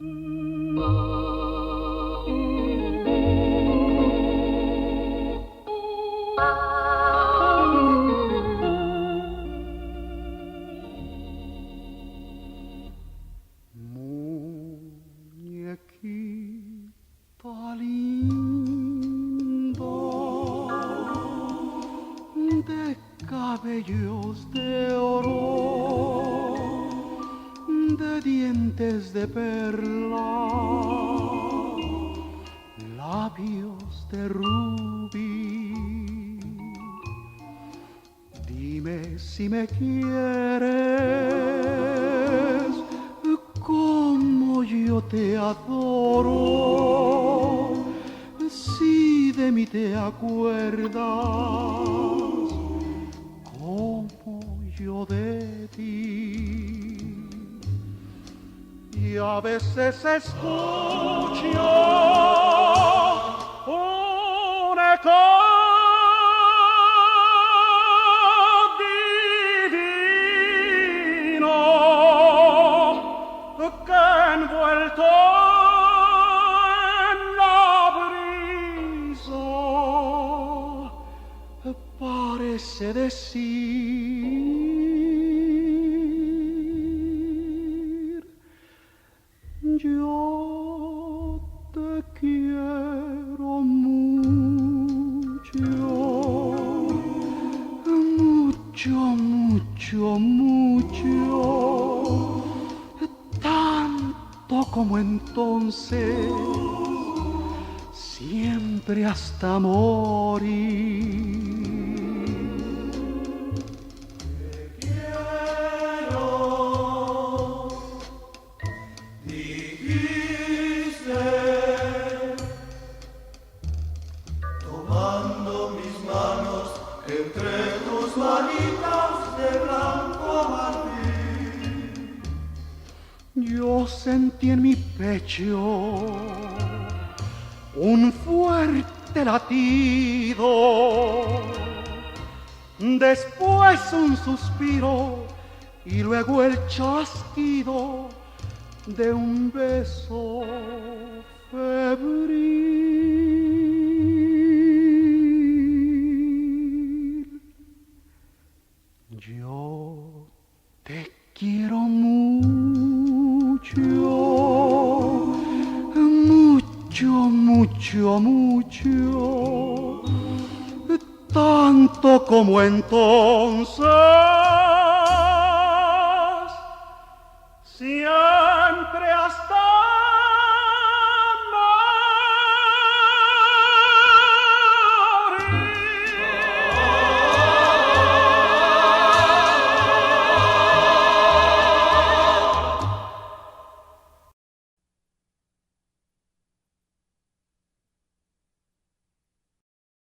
Muñequita linda, de cabellos de oro, de dientes de perla, labios de rubí. Dime si me quieres como yo te adoro, si de mí te acuerdas como yo de ti. Y a veces escucho un eco divino que envuelto en la brisa parece decir: yo te quiero mucho, mucho, mucho, mucho, tanto como entonces, siempre hasta morir. Tomando mis manos entre tus manitas de blanco marfil, Yo sentí en mi pecho un fuerte latido, después un suspiro y luego el chasquido de un beso febril. Yo te quiero mucho, mucho, mucho, mucho, tanto como entonces.